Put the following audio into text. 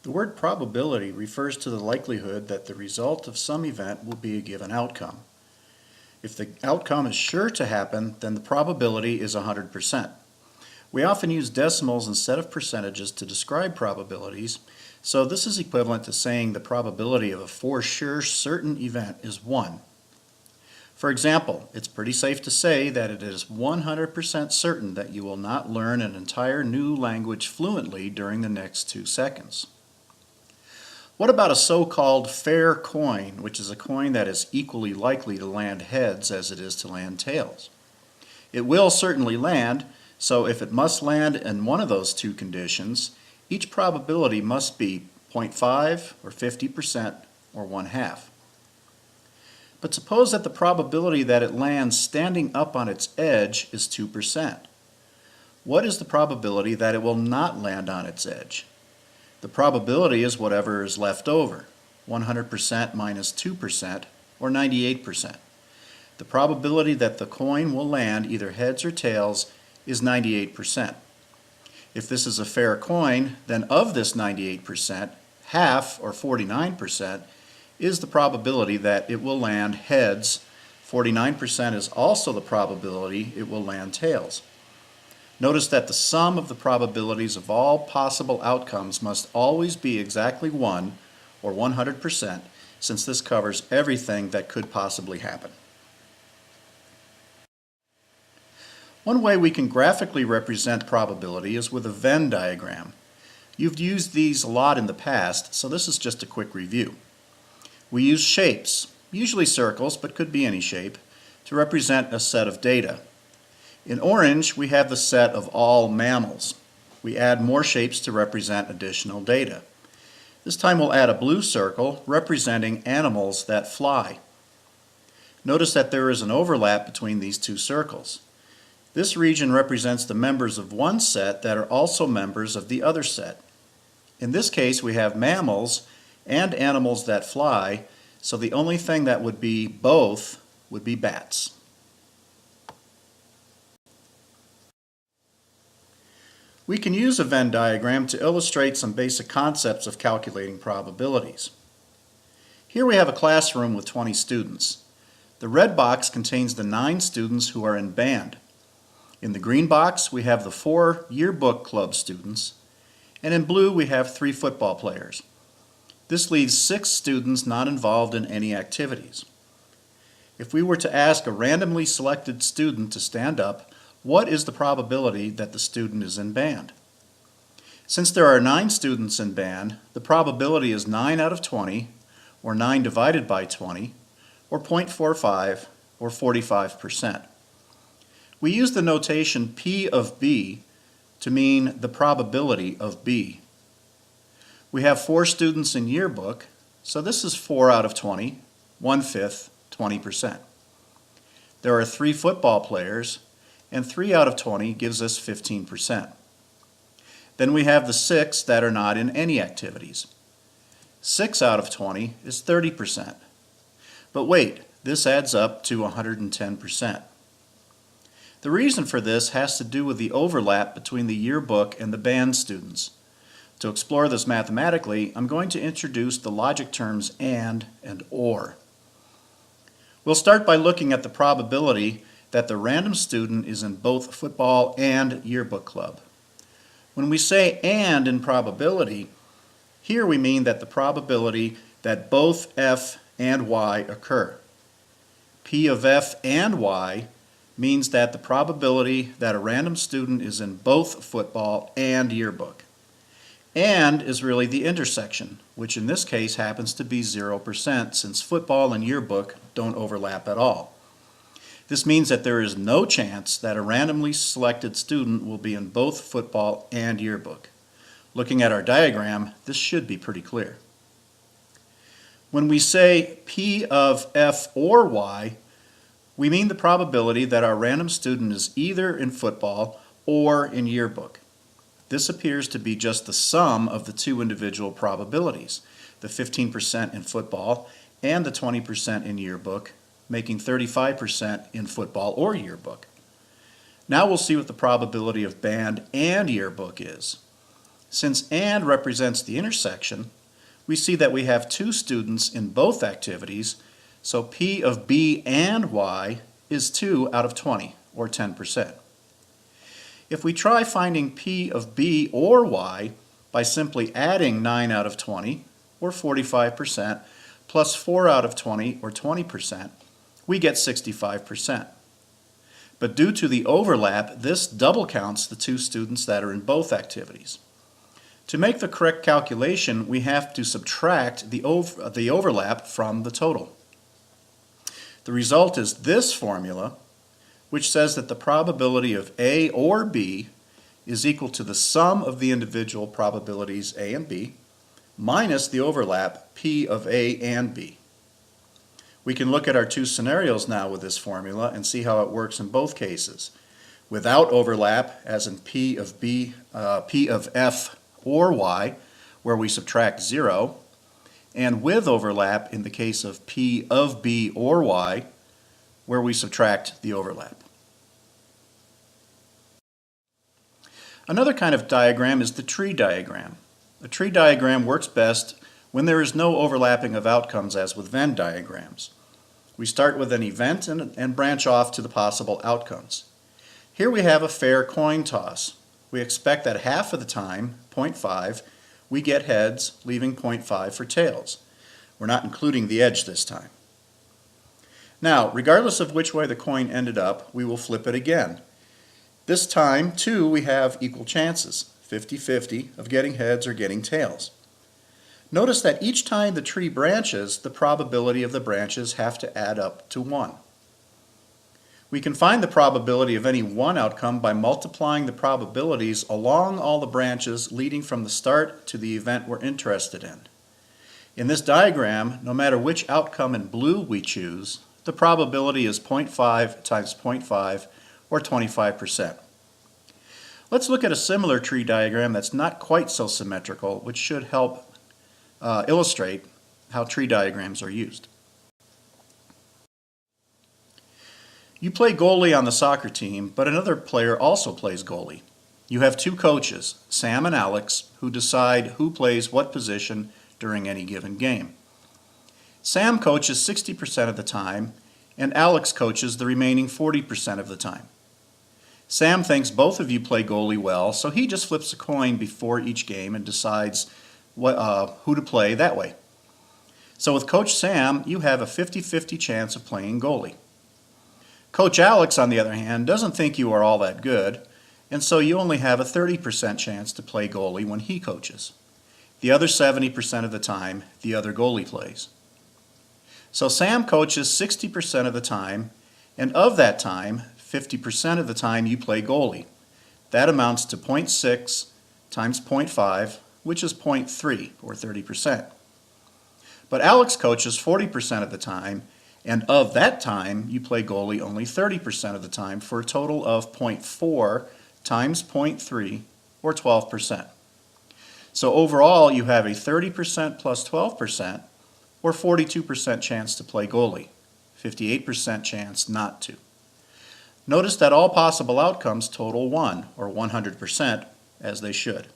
The word probability refers to the likelihood that the result of some event will be a given outcome. If the outcome is sure to happen, then the probability is 100%. We often use decimals instead of percentages to describe probabilities, so this is equivalent to saying the probability of a for sure certain event is 1. For example, it's pretty safe to say that it is 100% certain that you will not learn an entire new language fluently during the next 2 seconds. What about a so-called fair coin, which is a coin that is equally likely to land heads as it is to land tails? It will certainly land, so if it must land in one of those two conditions, each probability must be 0.5 or 50% or 1/2. But suppose that the probability that it lands standing up on its edge is 2%. What is the probability that it will not land on its edge? The probability is whatever is left over, 100% minus 2%, or 98%. The probability that the coin will land either heads or tails is 98%. If this is a fair coin, then of this 98%, half, or 49%, is the probability that it will land heads. 49% is also the probability it will land tails. Notice that the sum of the probabilities of all possible outcomes must always be exactly 1, or 100%, since this covers everything that could possibly happen. One way we can graphically represent probability is with a Venn diagram. You've used these a lot in the past, so this is just a quick review. We use shapes, usually circles, but could be any shape, to represent a set of data. In orange, we have the set of all mammals. We add more shapes to represent additional data. This time we'll add a blue circle representing animals that fly. Notice that there is an overlap between these two circles. This region represents the members of one set that are also members of the other set. In this case, we have mammals and animals that fly, so the only thing that would be both would be bats. We can use a Venn diagram to illustrate some basic concepts of calculating probabilities. Here we have a classroom with 20 students. The red box contains the 9 students who are in band. In the green box, we have the 4 yearbook club students, and in blue we have 3 football players. This leaves 6 students not involved in any activities. If we were to ask a randomly selected student to stand up, what is the probability that the student is in band? Since there are 9 students in band, the probability is 9 out of 20, or 9 divided by 20, or 0.45, or 45%. We use the notation P of B to mean the probability of B. We have 4 students in yearbook, so this is 4 out of 20, 1/5, 20%. There are 3 football players, and 3 out of 20 gives us 15%. Then we have the 6 that are not in any activities. 6 out of 20 is 30%. But wait, this adds up to 110%. The reason for this has to do with the overlap between the yearbook and the band students. To explore this mathematically, I'm going to introduce the logic terms and or. We'll start by looking at the probability that the random student is in both football and yearbook club. When we say and in probability, here we mean that the probability that both F and Y occur. P of F and Y means that the probability that a random student is in both football and yearbook. And is really the intersection, which in this case happens to be 0% since football and yearbook don't overlap at all. This means that there is no chance that a randomly selected student will be in both football and yearbook. Looking at our diagram, this should be pretty clear. When we say P of F or Y, we mean the probability that our random student is either in football or in yearbook. This appears to be just the sum of the 2 individual probabilities, the 15% in football and the 20% in yearbook, making 35% in football or yearbook. Now we'll see what the probability of band and yearbook is. Since and represents the intersection, we see that we have 2 students in both activities, so P of B and Y is 2 out of 20, or 10%. If we try finding P of B or Y by simply adding 9 out of 20, or 45%, plus 4 out of 20, or 20%, we get 65%. But due to the overlap, this double counts the 2 students that are in both activities. To make the correct calculation, we have to subtract the overlap from the total. The result is this formula, which says that the probability of A or B is equal to the sum of the individual probabilities A and B minus the overlap P of A and B. We can look at our 2 scenarios now with this formula and see how it works in both cases. Without overlap, as in P of F or Y, where we subtract 0, and with overlap in the case of P of B or Y, where we subtract the overlap. Another kind of diagram is the tree diagram. A tree diagram works best when there is no overlapping of outcomes, as with Venn diagrams. We start with an event and branch off to the possible outcomes. Here we have a fair coin toss. We expect that half of the time, 0.5, we get heads, leaving 0.5 for tails. We're not including the edge this time. Now, regardless of which way the coin ended up, we will flip it again. This time, too, we have equal chances, 50-50, of getting heads or getting tails. Notice that each time the tree branches, the probability of the branches have to add up to 1. We can find the probability of any one outcome by multiplying the probabilities along all the branches leading from the start to the event we're interested in. In this diagram, no matter which outcome in blue we choose, the probability is 0.5 times 0.5, or 25%. Let's look at a similar tree diagram that's not quite so symmetrical, which should help illustrate how tree diagrams are used. You play goalie on the soccer team, but another player also plays goalie. You have 2 coaches, Sam and Alex, who decide who plays what position during any given game. Sam coaches 60% of the time, and Alex coaches the remaining 40% of the time. Sam thinks both of you play goalie well, so he just flips a coin before each game and decides who to play that way. So with Coach Sam, you have a 50-50 chance of playing goalie. Coach Alex, on the other hand, doesn't think you are all that good, and so you only have a 30% chance to play goalie when he coaches. The other 70% of the time, the other goalie plays. So Sam coaches 60% of the time, and of that time, 50% of the time you play goalie. That amounts to 0.6 times 0.5, which is 0.3, or 30%. But Alex coaches 40% of the time, and of that time, you play goalie only 30% of the time, for a total of 0.4 times 0.3, or 12%. So overall, you have a 30% plus 12%, or 42% chance to play goalie, 58% chance not to. Notice that all possible outcomes total 1, or 100%, as they should.